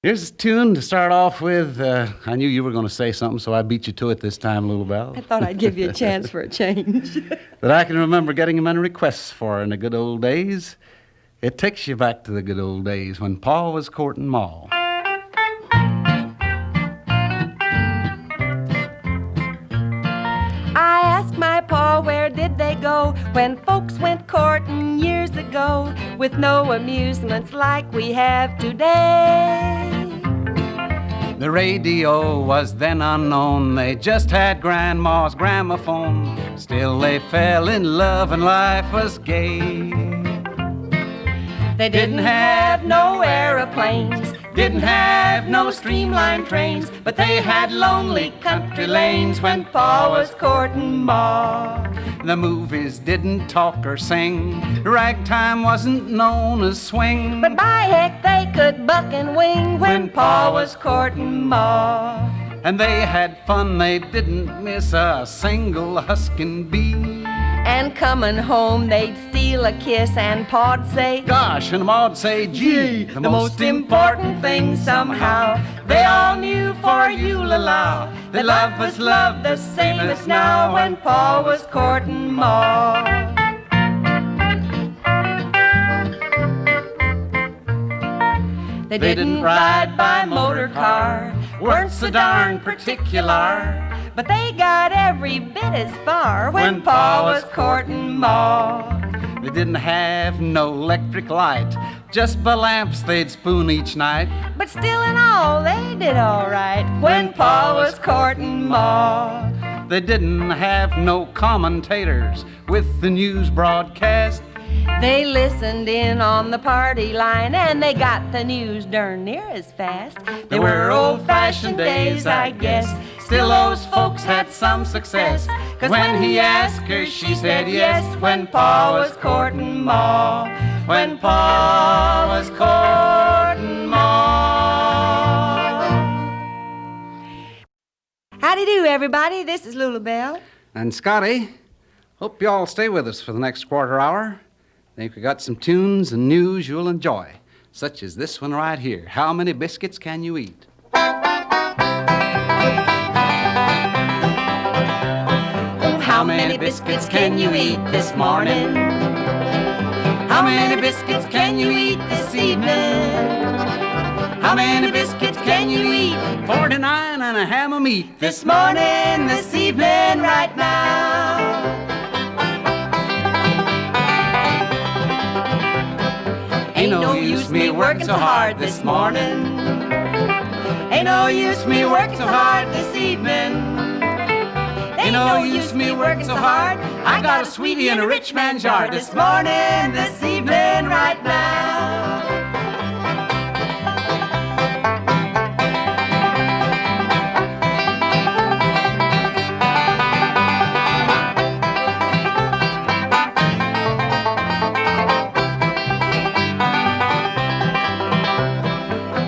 Here's a tune to start off with. I knew you were going to say something, so I beat you to it this time, Little Belle. I thought I'd give you a chance for a change. That I can remember getting many requests for in the good old days. It takes you back to the good old days when Paw was courting Maw. I asked my pa where did they go when folks went courting years ago, with no amusements like we have today. The radio was then unknown. They just had Grandma's gramophone. Still they fell in love and life was gay. They didn't have no aeroplanes, didn't have no streamlined trains, but they had lonely country lanes when Pa was courting Ma. The movies didn't talk or sing. Ragtime wasn't known as swing. But by heck they could buck and wing when Pa was courting Ma. And they had fun, they didn't miss a single husking bee. And coming home they'd steal a kiss, and Pa'd say, gosh, and Ma'd say, gee, the most important thing somehow. They all knew for you'll allow that love was love the same as now when Pa was courting Ma. They didn't ride by motor car, weren't so darn particular, but they got every bit as far when Pa was courting Ma. They didn't have no electric light, just by lamps they'd spoon each night. But still in all, they did all right when Pa was courting Ma. They didn't have no commentators with the news broadcast. They listened in on the party line, and they got the news darn near as fast. They were old-fashioned days, I guess. Still those folks had some success, 'cause when he asked her, she said yes when Pa was courting Ma. When Pa was courting Ma. Howdy do, everybody. This is Lulu Belle. And Scotty, hope you all stay with us for the next quarter hour. Think we got some tunes and news you'll enjoy, such as this one right here. How many biscuits can you eat? How many biscuits can you eat this morning? How many biscuits can you eat this evening? How many biscuits can you eat? 49 and a ham of meat. This morning, this evening, right now. Ain't no use me working so hard this morning. Ain't no use me working so hard this evening. Ain't no use me working so hard. I got a sweetie in a rich man's yard this morning, this evening, right now.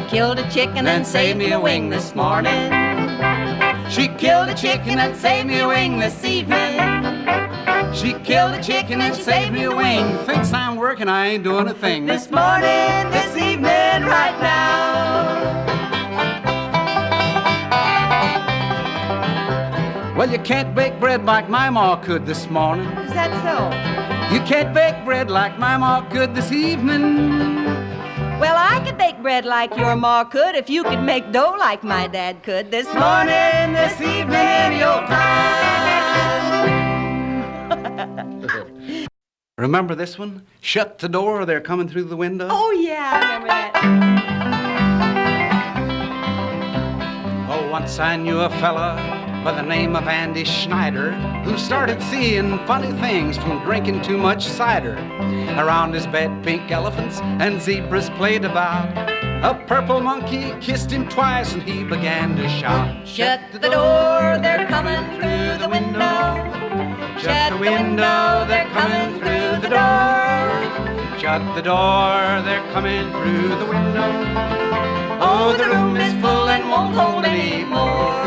Killed a chicken and saved me a wing this morning. She killed a chicken and saved me a wing this evening. She killed a chicken and saved me a wing. Thinks I'm working, I ain't doing a thing. This morning, this evening, right now. Well, you can't bake bread like my ma could this morning. Is that so? You can't bake bread like my ma could this evening. Well, I could bake bread like your ma could if you could make dough like my dad could this morning, this evening, your time. Remember this one? Shut the door, they're coming through the window. Oh, yeah, I remember that. Oh, once I knew a fella by the name of Andy Schneider, who started seeing funny things from drinking too much cider. Around his bed, pink elephants and zebras played about. A purple monkey kissed him twice and he began to shout, Shut the door, they're coming through the window. Shut the window, they're coming through the door. Shut the door, they're coming through the window. Oh, the room is full and won't hold any more.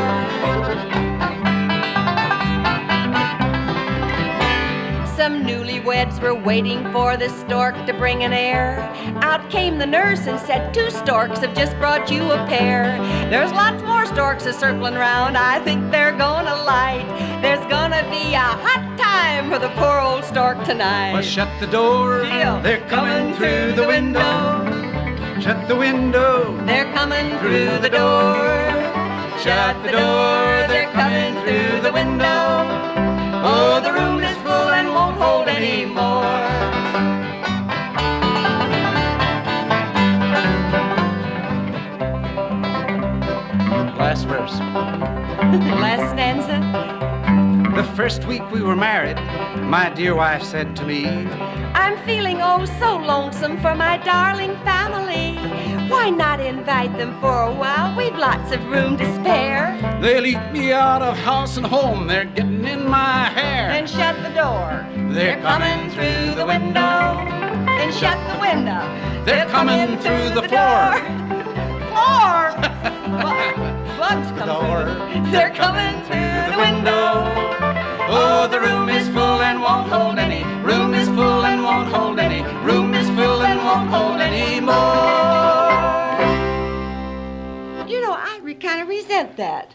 Some newlywed beds were waiting for the stork to bring an heir. Out came the nurse and said, 2 storks have just brought you a pair. There's lots more storks a-circling round, I think they're gonna light. There's gonna be a hot time for the poor old stork tonight. Well, shut the door, they're coming through the window. Shut the window, they're coming through the door. Shut the door, they're coming through the window. Oh, the room is full and won't hold any more. Last verse. Last stanza. The first week we were married, my dear wife said to me, I'm feeling oh so lonesome for my darling family. Why not invite them for a while? We've lots of room to spare. They'll eat me out of house and home, they're getting in my hair. Then shut the door, they're coming through the window. Then shut the window, they're coming through the floor. Floor? Bugs come through. They're coming through the window. Oh, the room is full and won't hold any. Room is full and won't hold any. Room is full and won't hold any more. You know, I kind of resent that.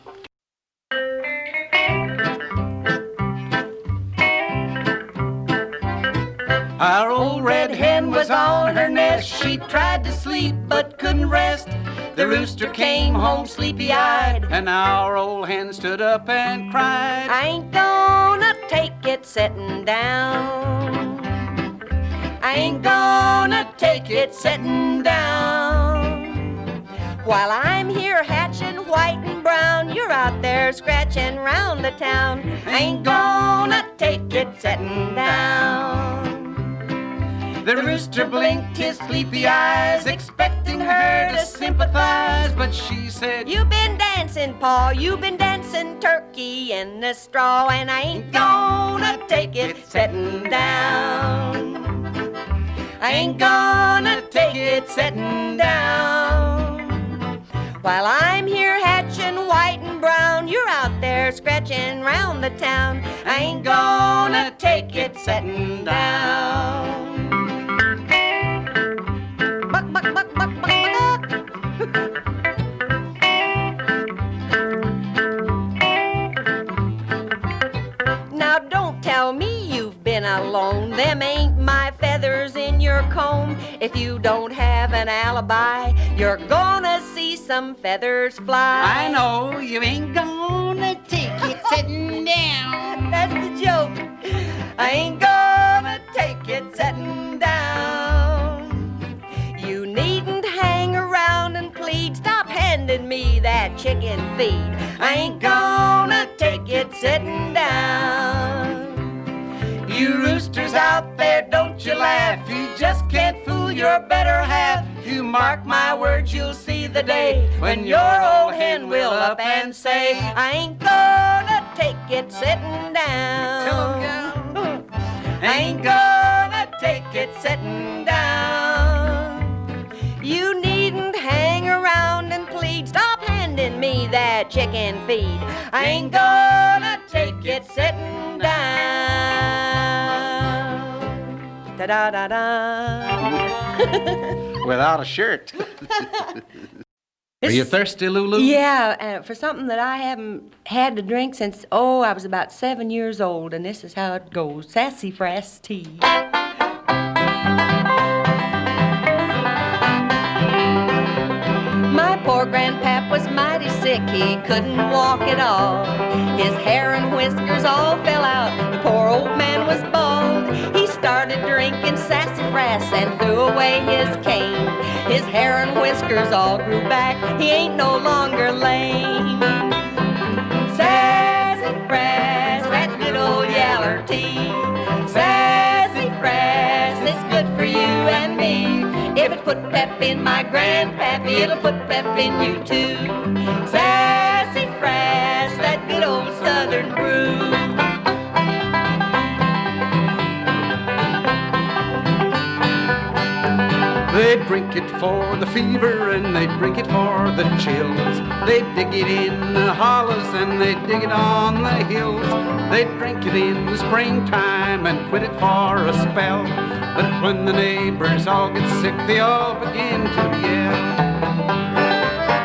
Our old red hen was on her nest. She tried to sleep but couldn't rest. The rooster came home sleepy-eyed, and our old hen stood up and cried. I ain't gonna take it setting down. I ain't gonna take it setting down. While I'm here hatching white and brown, you're out there scratching round the town. I ain't gonna take it setting down. The rooster blinked his sleepy eyes, expecting her to sympathize, but she said, You've been dancing, Paw, you've been dancing turkey in the straw, and I ain't gonna take it setting down. I ain't gonna take it setting down. While I'm here hatching white and brown, you're out there scratching round the town. I ain't gonna take it setting down. Buck, buck, buck, buck, buck, buck. Now don't tell me you've been alone. Them ain't my feathers in your comb. If you don't have an alibi, you're gonna see some feathers fly. I know you ain't gonna take it sitting down. That's the joke. I ain't gonna take it setting down. You needn't hang around and plead. Stop handing me that chicken feed. I ain't gonna take it sitting down. You roosters out there, don't you laugh. You just can't fool your better half. You mark my words, you'll see the day when your old hen will up and say, I ain't gonna take it sitting down. Tell 'em, gal. I ain't gonna take it sitting down. You needn't hang around and plead. Stop handing me that chicken feed. I ain't gonna take it sitting down. Da-da-da-da. Without a shirt. Are you thirsty, Lulu? Yeah, for something that I haven't had to drink since, I was about 7 years old, and this is how it goes. Sassafras Tea. My poor grandpap was mighty sick, he couldn't walk at all. His hair and whiskers all fell out, the poor old man was bald. He started drinking sassafras and threw away his cane. His hair and whiskers all grew back, he ain't no longer lame. Sassafras, that good old yaller tea. Sassafras, it's good for you and me. If it put pep in my grandpappy, it'll put pep in you too. Sassafras, that good old southern brew. They drink it for the fever and they drink it for the chills. They dig it in the hollows and they dig it on the hills. They drink it in the springtime and quit it for a spell. But when the neighbors all get sick, they all begin to yell.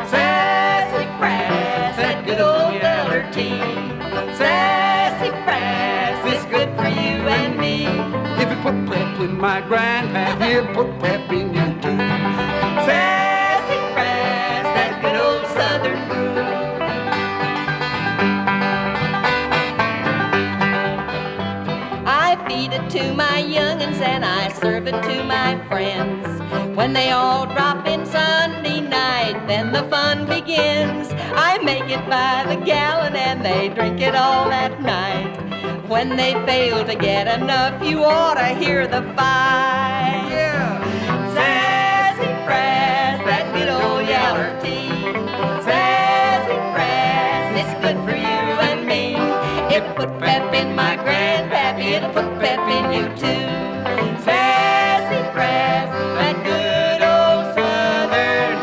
Sassafras, that good old yeller tea. Sassafras is good for you and me. If it put pep in my grandpap, he'll put pep in you too. Sassafras, that good old southern brew. I feed it to my young'uns and I serve it to my friends. When they all drop in Sunday night, then the fun begins. I make it by the gallon and they drink it all that night. When they fail to get enough, you ought to hear the fight. Yeah. Sassafras, that good old yeller tea. Sassafras, it's good for you and me. It put pep in my grandpappy, it'll put pep in you too. Sassafras, that good old southern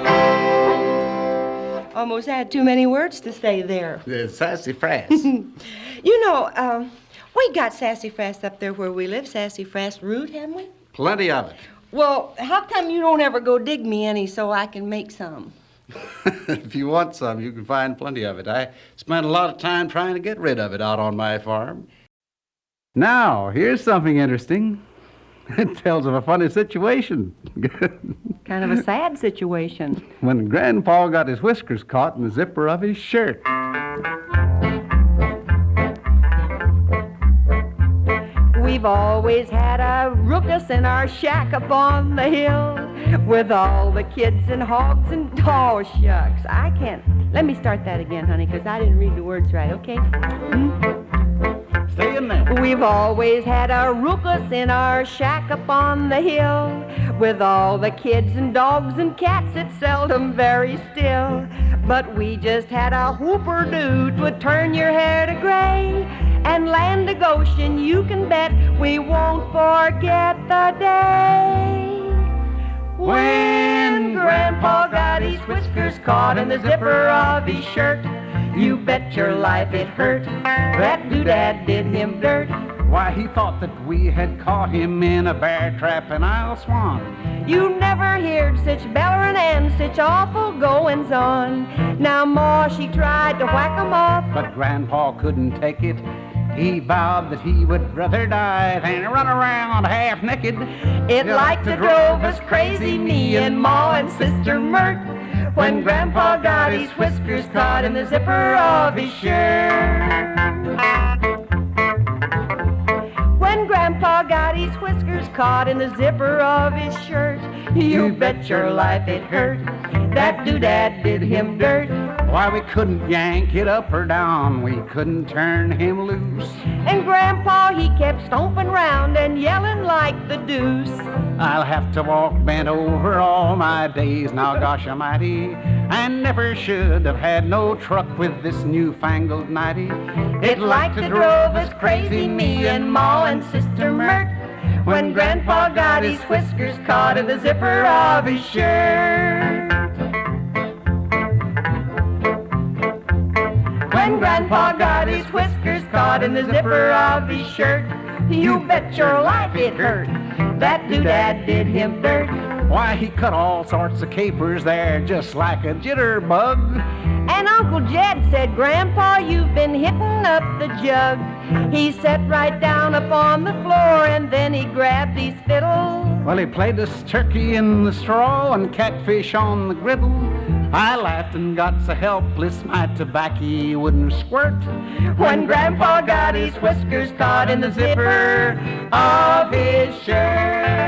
brew. Almost had too many words to say there. Sassafras. You know, we got sassafras up there where we live, sassafras root, haven't we? Plenty of it. Well, how come you don't ever go dig me any so I can make some? If you want some, you can find plenty of it. I spent a lot of time trying to get rid of it out on my farm. Now, here's something interesting. It tells of a funny situation. Kind of a sad situation. When Grandpa got his whiskers caught in the zipper of his shirt. We've always had a rookus in our shack upon the hill with all the kids and hogs and oh, shucks. I can't. Let me start that again, honey, because I didn't read the words right, okay? Stay in there. We've always had a rookus in our shack upon the hill with all the kids and dogs and cats. It's seldom very still. But we just had a whooper-doo would turn your hair to gray. And land of Goshen, you can bet we won't forget the day when Grandpa got his whiskers caught in the zipper of his shirt. You bet your life it hurt. That doodad did him dirt. Why, he thought that we had caught him in a bear trap in Isle Swan. You never heard such bellerin' and such awful goings on. Now, Ma, she tried to whack 'em off, But Grandpa couldn't take it. He vowed that he would rather die than run around half naked. it like to drove us crazy, me and Ma and Sister Myrt, when Grandpa got his whiskers caught in the zipper of his shirt. When Grandpa got his whiskers caught in the zipper of his shirt, you bet your life it hurt. That doodad did him dirt. Why, we couldn't yank it up or down. We couldn't turn him loose. And Grandpa, he kept stomping round and yelling like the deuce. I'll have to walk bent over all my days now, gosh almighty. I never should have had no truck with this newfangled nighty. It like to drove us crazy, me and Ma and Sister Myrt, when Grandpa got his whiskers caught in the zipper of his shirt. When Grandpa got his whiskers caught in the zipper of his shirt, you bet your life it hurt. That doodad did him dirt. Why, he cut all sorts of capers there just like a jitterbug. And Uncle Jed said, Grandpa, you've been hitting up the jug. He sat right down upon the floor and then he grabbed his fiddle. Well, he played us turkey in the straw and catfish on the griddle. I laughed and got so helpless my tobacco wouldn't squirt. When Grandpa got his whiskers caught in the zipper of his shirt.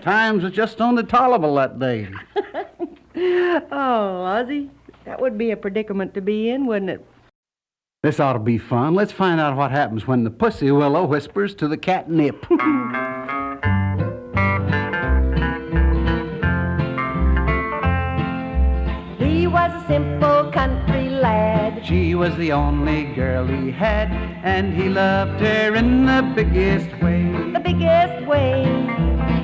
Times was just only tolerable that day. Oh, Ozzie, that would be a predicament to be in, wouldn't it? This ought to be fun. Let's find out what happens when the Pussywillow whispers to the Catnip. He was a simple country lad. She was the only girl he had, and he loved her in the biggest way. The biggest away.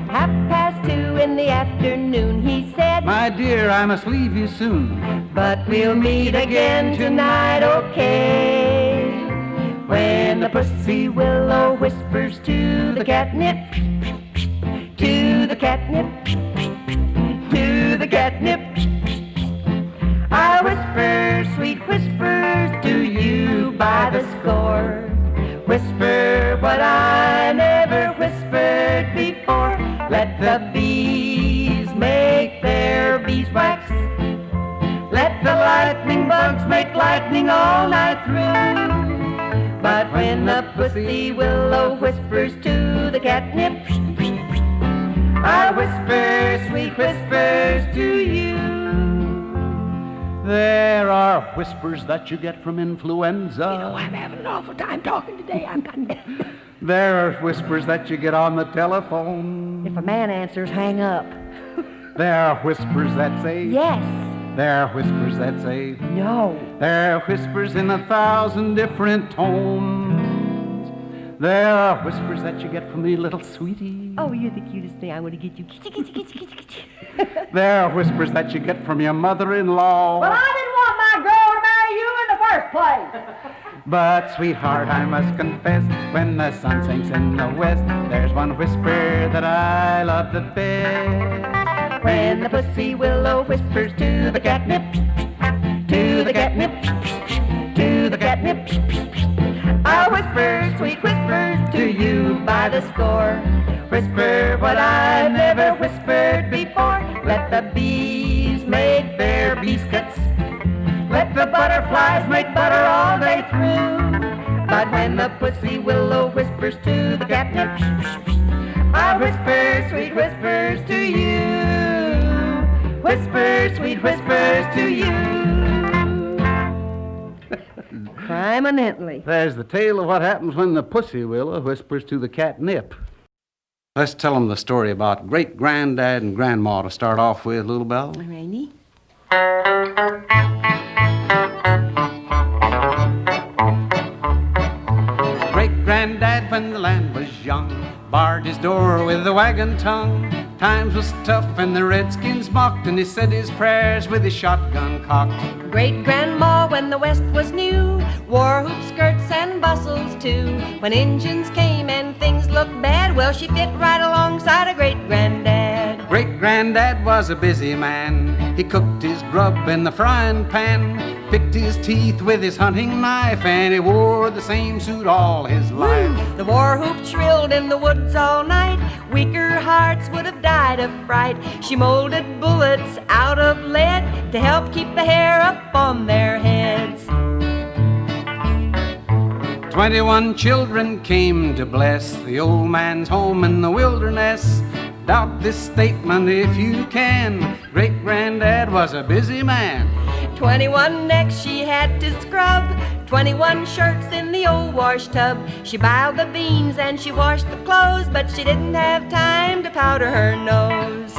2:30 in the afternoon, he said, My dear, I must leave you soon, but we'll meet again tonight, okay? When the Pussywillow whispers to the catnip, to the catnip, to the catnip, I whisper sweet whispers to you by the score. Whisper what I never whispered before. Let the bees make their beeswax. Let the lightning bugs make lightning all night through. But when the Pussywillow whispers to the catnip, I whisper sweet whispers to you. there are whispers that you get from influenza. You know, I'm having an awful time talking today. There are whispers that you get on the telephone. If a man answers, hang up. There are whispers that say Yes. There are whispers that say No. There are whispers in 1,000 different tones. There are whispers that you get from the little sweetie. Oh, you're the cutest thing. I'm going to get you. Kitty, kitty, kitty, kitty, kitty. There are whispers that you get from your mother-in-law. Well, I didn't want my girl to marry you in the first place. But, sweetheart, I must confess, when the sun sinks in the west, there's one whisper that I love the best. When the Pussywillow whispers to the catnip, to the catnip, to the catnip, I'll whisper sweet whispers to you by the score. Whisper what I've never whispered before. Let the bees make their biscuits. Let the butterflies make butter all day through. But when the Pussywillow whispers to the catnip, I'll whisper sweet whispers to you. Whisper sweet whispers to you. Crime eminently. There's the tale of what happens when the Pussywillow whispers to the catnip. Let's tell them the story about great-granddad and grandma to start off with, little Belle. Rainy. Great-granddad, when the land was young, barred his door with a wagon tongue. Times was tough and the redskins mocked, and he said his prayers with his shotgun cocked. Great-grandma, when the West was new, wore hoop skirts and bustles too. When Injuns came and things looked bad, well, she fit right alongside a great-granddad. Great-granddad was a busy man. He cooked his grub in the frying pan, picked his teeth with his hunting knife, and he wore the same suit all his life. The war whoop shrilled in the woods all night. Weaker hearts would have died of fright. She molded bullets out of lead to help keep the hair up on their heads. 21 children came to bless the old man's home in the wilderness. Doubt this statement if you can. Great-granddad was a busy man. 21 necks she had to scrub, 21 shirts in the old wash tub. She biled the beans and she washed the clothes, but she didn't have time to powder her nose.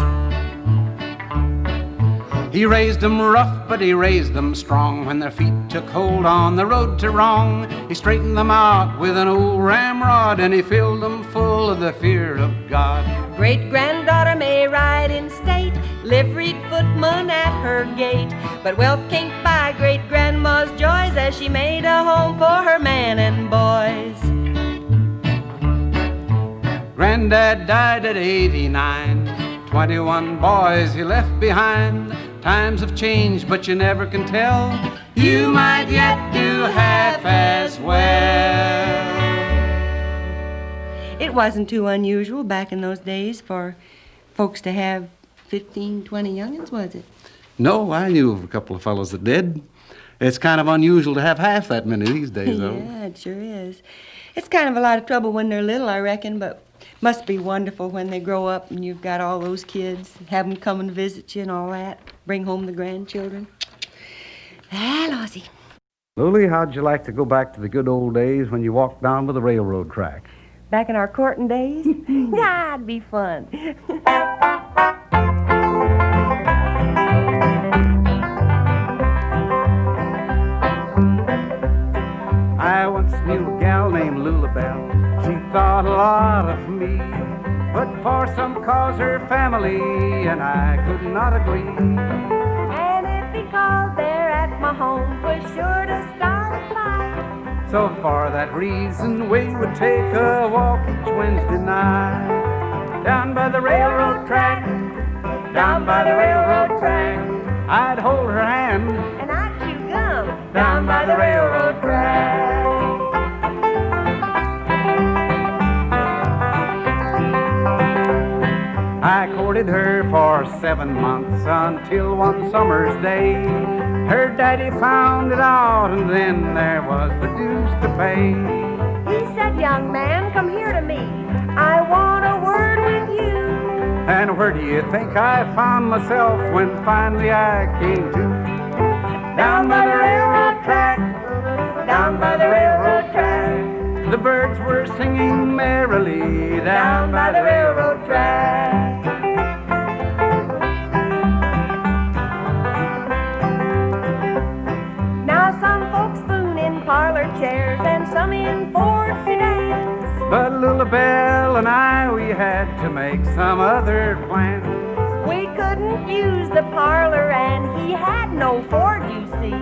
He raised them rough, but he raised them strong. When their feet took hold on the road to wrong, he straightened them out with an old ramrod, and he filled them full of the fear of God. Great-granddaughter may ride in state, liveried footman at her gate, but wealth can't buy great-grandma's joys as she made a home for her man and boys. Grandad died at 89, 21 boys he left behind. Times have changed, but you never can tell. You might yet do half as well. It wasn't too unusual back in those days for folks to have 15, 20 young'uns, was it? No, I knew of a couple of fellows that did. It's kind of unusual to have half that many these days, though. Yeah, it sure is. It's kind of a lot of trouble when they're little, I reckon, but must be wonderful when they grow up and you've got all those kids, have them come and visit you and all that, bring home the grandchildren. Ah, Lossie. Lulu, how'd you like to go back to the good old days when you walked down to the railroad track? Back in our courting days? Yeah, it'd be fun. I once knew a gal named Lulu Belle. She thought a lot of me. for some cause her family and I could not agree. And if he called there at my home, 'twas sure to start a fight. So for that reason we would take a walk each Wednesday night. Down by the railroad track, down by the railroad track, I'd hold her hand and I'd chew gum down by the railroad track. I courted her for 7 months until one summer's day her daddy found it out and then there was the dues to pay. He said, young man, come here to me, I want a word with you. And where do you think I found myself when finally I came to? Down by the railroad track, down by the railroad track, the birds were singing merrily down by the railroad track. Now some folks spoon in parlor chairs and some in Ford sedans, but Lulu, Belle, and I, we had to make some other plans. we couldn't use the parlor and he had no Ford, you see.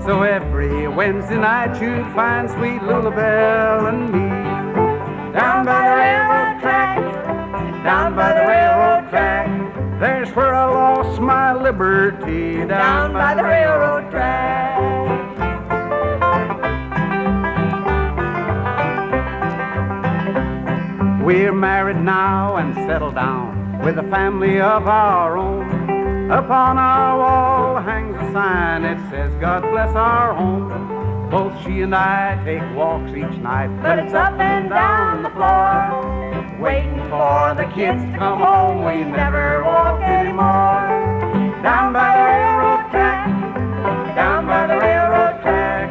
So every Wednesday night you'd find sweet Lulu, Belle, and me down by the railroad track, down by the railroad track. There's where I lost my liberty down by the railroad track. We're married now and settled down with a family of our own. Upon our wall hangs a sign, it says, God bless our home. Both she and I take walks each night, But it's up and down the floor, waiting for the kids to come home. We never walk anymore. Down by the railroad track, down by the railroad track.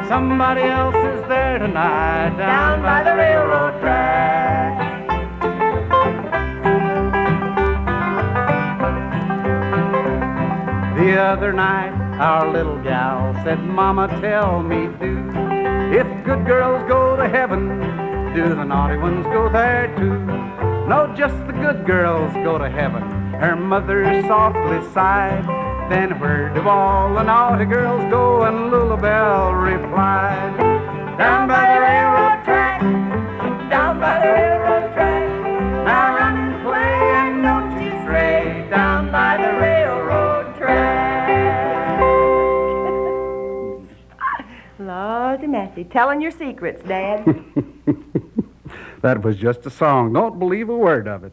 Somebody else is there tonight, down by the railroad track. The other night, our little gal said, Mama, tell me, do if good girls go to heaven, do the naughty ones go there too? No, just the good girls go to heaven. Her mother softly sighed. Then where do all the naughty girls go? And Lulu, Belle replied, down by the railroad track, down by the railroad track. Now run and play and don't you stray down by the railroad track. Lordy Matthew, telling your secrets, Dad. That was just a song. Don't believe a word of it.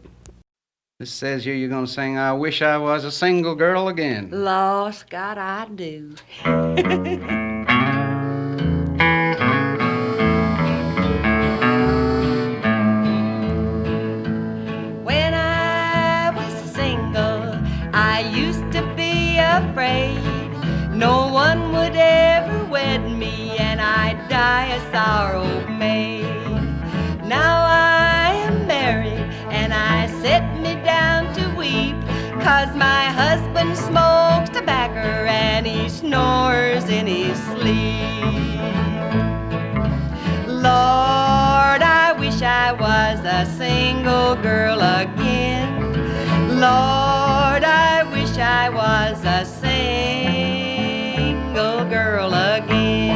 This says here you're going to sing, I Wish I Was a Single Girl Again. Law, Scott, I do. When I was single, I used to be afraid no one would ever wed me and I'd die a sorrow maid. Now I am married and I sit me down to weep, 'cause my husband smokes tobacco and he snores in his sleep. Lord, I wish I was a single girl again. Lord, I wish I was a single girl again.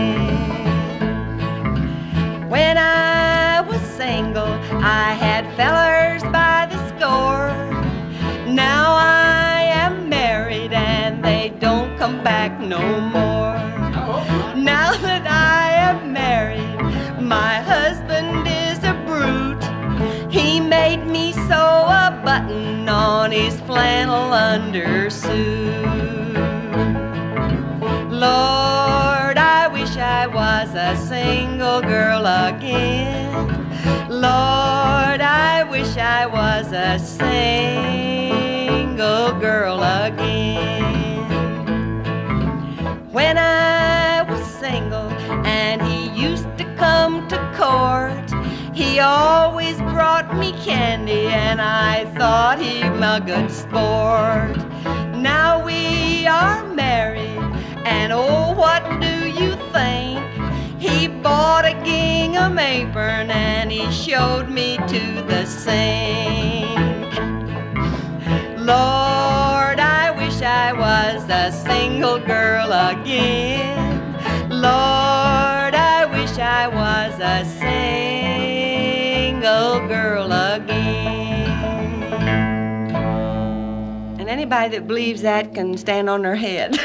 When I was single, I had fellers by the score. Now I am married and they don't come back no more. Now that I am married, my husband is a brute. He made me sew a button on his flannel undersuit. Lord, I wish I was a single girl again. Lord, I wish I was a single girl again. When I was single and he used to come to court, he always brought me candy and I thought him a good sport. Now we are married and oh, what do you think? He bought a gingham apron and he showed me to the sink. Lord, I wish I was a single girl again. Lord, I wish I was a single girl again. And anybody that believes that can stand on their head.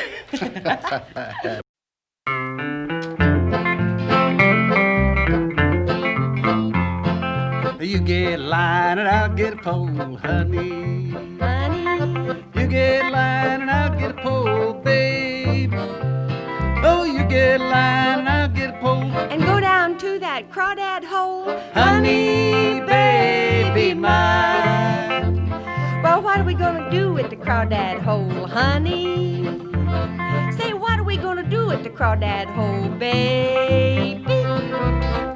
You get a line and I'll get a pole, honey. Honey, You get a line and I'll get a pole, babe. Oh, you get a line and I'll get a pole. and go down to that crawdad hole. Honey, baby mine. Well, what are we gonna do with the crawdad hole, honey? Say, what are we gonna do with the crawdad hole, baby?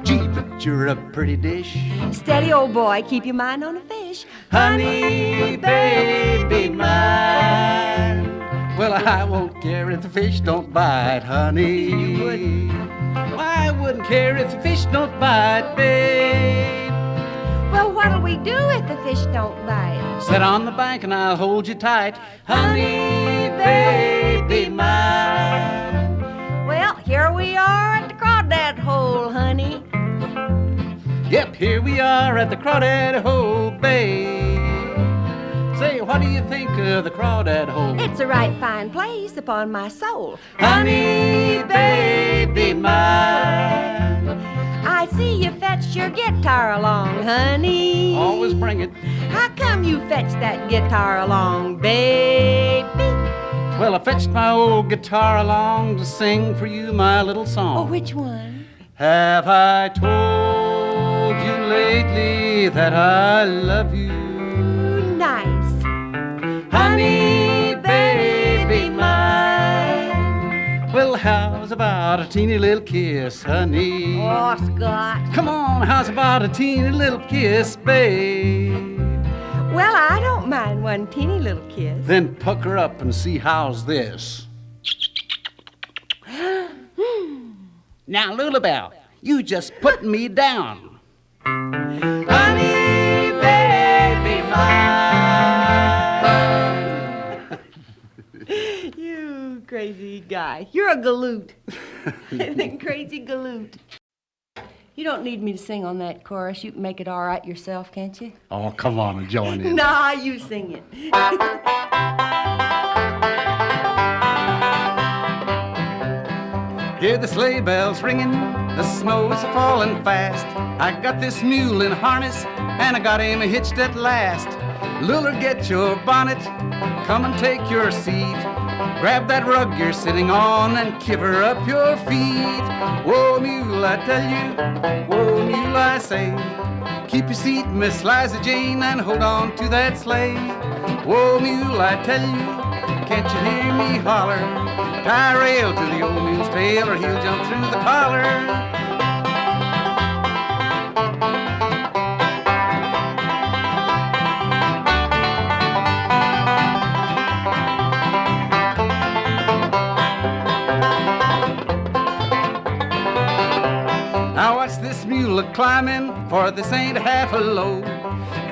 Gee, but you're a pretty dish. Steady, old boy, keep your mind on the fish. Honey, baby mine. Well, I won't care if the fish don't bite, honey. You wouldn't. I wouldn't care if the fish don't bite, babe. Well, what'll we do if the fish don't bite? Sit on the bank and I'll hold you tight, honey, baby mine. Well, here we are at the crawdad hole, honey. Yep, here we are at the Crawdad Hole, babe. Say, what do you think of the Crawdad Hole? It's a right fine place upon my soul. Honey, baby mine. I see you fetched your guitar along, honey. Always bring it. How come you fetched that guitar along, baby? Well, I fetched my old guitar along to sing for you my little song. Oh, which one? Have I told you lately that I love you? Nice. Honey, baby mine. Well, how's about a teeny little kiss, honey? Oh, Scott. Come on, how's about a teeny little kiss, babe? Well, I don't mind one teeny little kiss. Then pucker up and see how's this. Now, Lulabelle, you just put me down. Honey, baby mine. You crazy guy. You're a galoot. Crazy galoot. You don't need me to sing on that chorus. You can make it all right yourself, can't you? Oh, come on and join in. Nah, you sing it. Hear the sleigh bells ringing, the snow is falling fast. I got this mule in harness, and I got him hitched at last. Lulu, get your bonnet, come and take your seat. Grab that rug you're sitting on and kiver up your feet. Whoa, mule, I tell you, whoa, mule, I say. Keep your seat, Miss Liza Jane, and hold on to that sleigh. Whoa, mule, I tell you, can't you hear me holler? Tie a rail to the old mule's tail or he'll jump through the collar. Now watch this mule a-climbing, for this ain't half a load.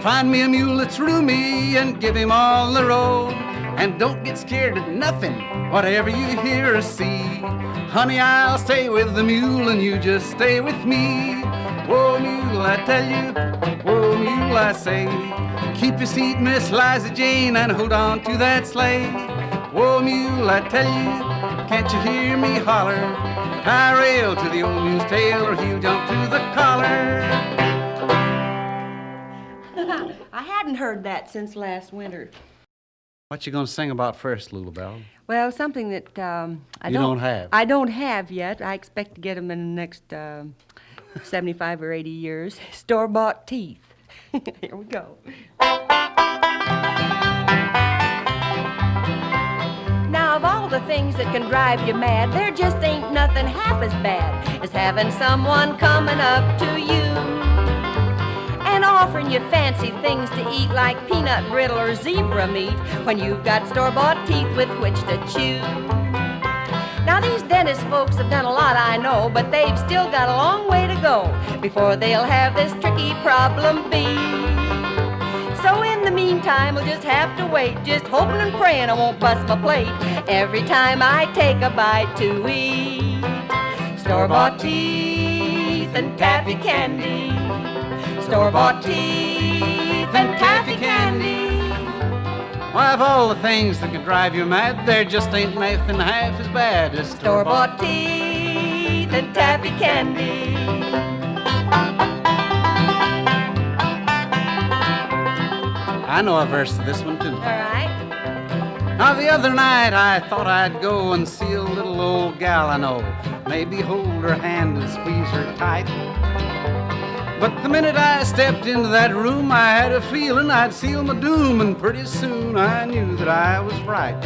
Find me a mule that's roomy and give him all the road. And don't get scared at nothing, whatever you hear or see. Honey, I'll stay with the mule and you just stay with me. Whoa, mule, I tell you, whoa, mule, I say. Keep your seat, Miss Liza Jane, and hold on to that sleigh. Whoa, mule, I tell you, can't you hear me holler? Tie a rail to the old mule's tail or he'll jump through the collar. I hadn't heard that since last winter. What you gonna sing about first, Lulabelle? Well, something that I don't have. I don't have yet. I expect to get them in the next 75 or 80 years. Store-bought teeth. Here we go. Now, of all the things that can drive you mad, there just ain't nothing half as bad as having someone coming up to you and offering you fancy things to eat like peanut brittle or zebra meat when you've got store-bought teeth with which to chew. Now these dentist folks have done a lot, I know, but they've still got a long way to go before they'll have this tricky problem be. So in the meantime, meantime, I'll just have to wait, just hoping and praying I won't bust my plate every time I take a bite to eat. Store-bought teeth and taffy candy. Store-bought teeth and taffy candy. Why, of all the things that can drive you mad, there just ain't nothing half as bad as Store-bought teeth and taffy candy. I know a verse to this one, too. All right. Now, the other night I thought I'd go and see a little old gal I know. Maybe hold her hand and squeeze her tight. But the minute I stepped into that room, I had a feeling I'd seal my doom, and pretty soon I knew that I was right.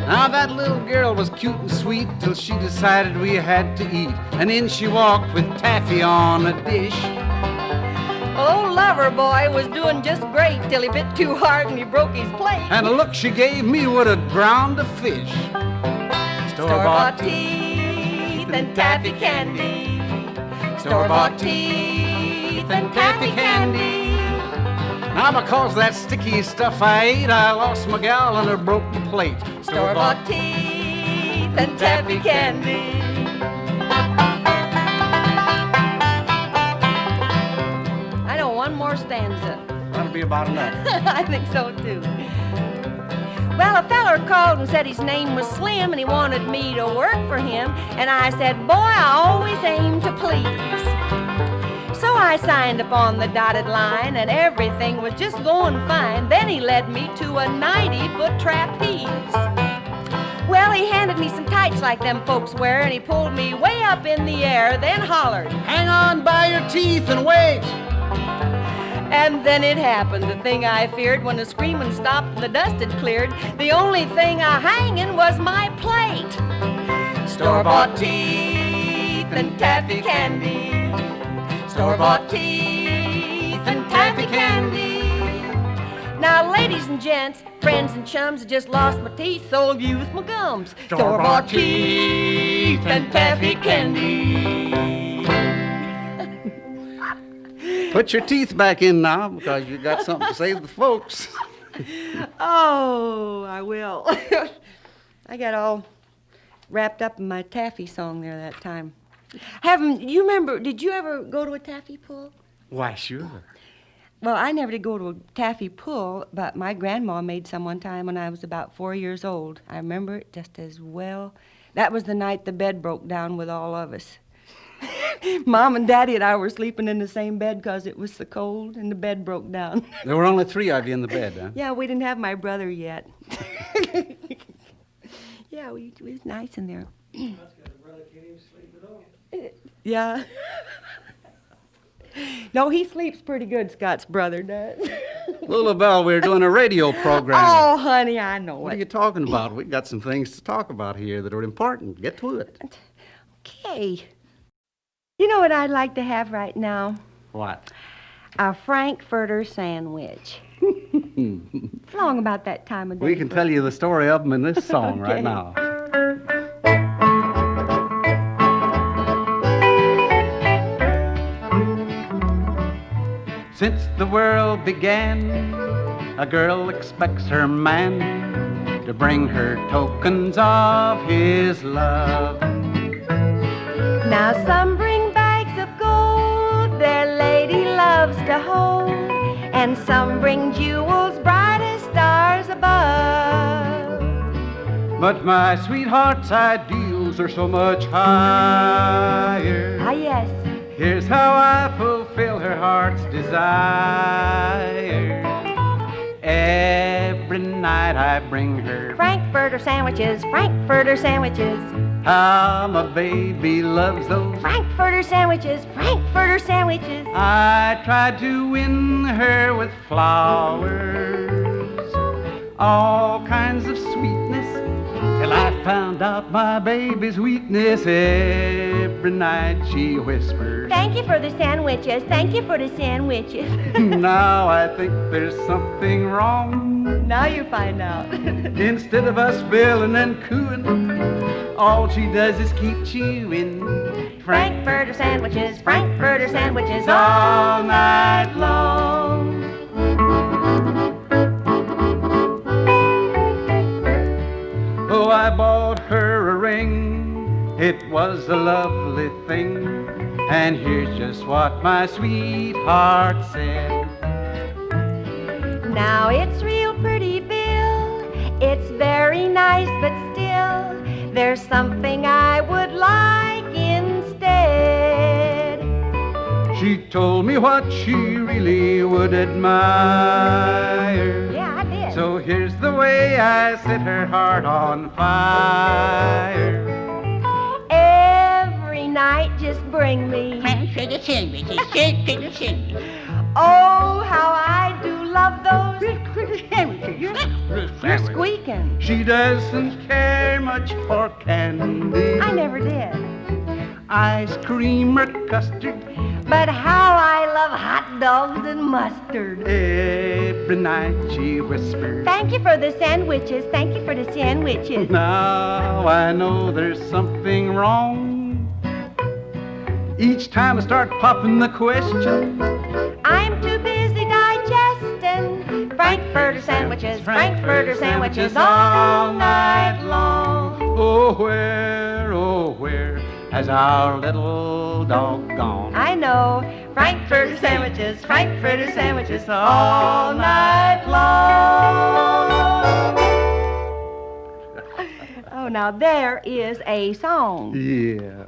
Now, that little girl was cute and sweet till she decided we had to eat, and in she walked with taffy on a dish. Old lover boy was doing just great till he bit too hard and he broke his plate. And the look she gave me would have drowned a fish. Store-bought teeth and taffy candy. Store-bought teeth and taffy candy. Now, because that sticky stuff I ate, I lost my gal and I broke the plate. Store-bought teeth and taffy candy. I know one more stanza. That'll be about enough. I think so, too. Well, a feller called and said his name was Slim and he wanted me to work for him. And I said, boy, I always aim to please. So I signed up on the dotted line and everything was just going fine. Then he led me to a 90-foot trapeze. Well, he handed me some tights like them folks wear and he pulled me way up in the air, then hollered, hang on by your teeth and wait. And then it happened, the thing I feared when the screaming stopped and the dust had cleared. The only thing a-hanging was my plate. Store-bought teeth and taffy candy. Store-bought teeth and taffy candy. Now, ladies and gents, friends and chums, I just lost my teeth, so I'll use my gums. Store-bought teeth and taffy candy. Put your teeth back in now, because you got something to say to the folks. Oh, I will. I got all wrapped up in my taffy song there that time. You remember, did you ever go to a taffy pull? Why, sure. Well, I never did go to a taffy pull, but my grandma made some one time when I was about 4 years old. I remember it just as well. That was the night the bed broke down with all of us. Mom and Daddy and I were sleeping in the same bed because it was so cold, and the bed broke down. There were only 3 of you in the bed, huh? Yeah, we didn't have my brother yet. Yeah, it was nice in there. That's got a brother can't even sleep at all. Yeah. No, he sleeps pretty good, Scott's brother does. Lulu, Belle, we're doing a radio program. Oh, honey, I know What it. are you talking about? We got some things to talk about here that are important. Get to it. Okay. You know what I'd like to have right now? What? A Frankfurter sandwich. It's long about that time of day. We can tell you the story of them in this song Okay. right now. Since the world began, a girl expects her man to bring her tokens of his love. Now some bring bags of gold their lady loves to hold, and some bring jewels bright as stars above. But my sweetheart's ideals are so much higher. Ah, yes. Here's how I fulfill her heart's desire. Every night I bring her Frankfurter sandwiches, Frankfurter sandwiches. how my baby loves those. Frankfurter sandwiches, Frankfurter sandwiches. I tried to win her with flowers, all kinds of sweetness, till I found out my baby's weakness. Every night she whispers, Thank you for the sandwiches, thank you for the sandwiches. now I think there's something wrong. Now you find out. Instead of us billing and cooing, all she does is keep chewing Frankfurter sandwiches, Frankfurter sandwiches all night long. I bought her a ring. It was a lovely thing. And here's just what my sweetheart said. Now it's real pretty, Bill. It's very nice, but still, there's something I would like instead. She told me what she really would admire. Yeah, I did. So here's the way I set her heart on fire. Every night just bring me Frankfurter Sandwiches, Frankfurter Sandwiches. oh, how I do love those You're squeaking. She doesn't care much for candy, I never did. ice cream or custard. But how I love hot dogs and mustard. Every night she whispered, Thank you for the sandwiches. Thank you for the sandwiches. now I know there's something wrong. Each time I start popping the question, I'm too busy digesting Frankfurter sandwiches, Frankfurter sandwiches all night long. oh where has our little dog gone? I know, Frankfurter sandwiches all night long. Oh, now there is a song. Yeah.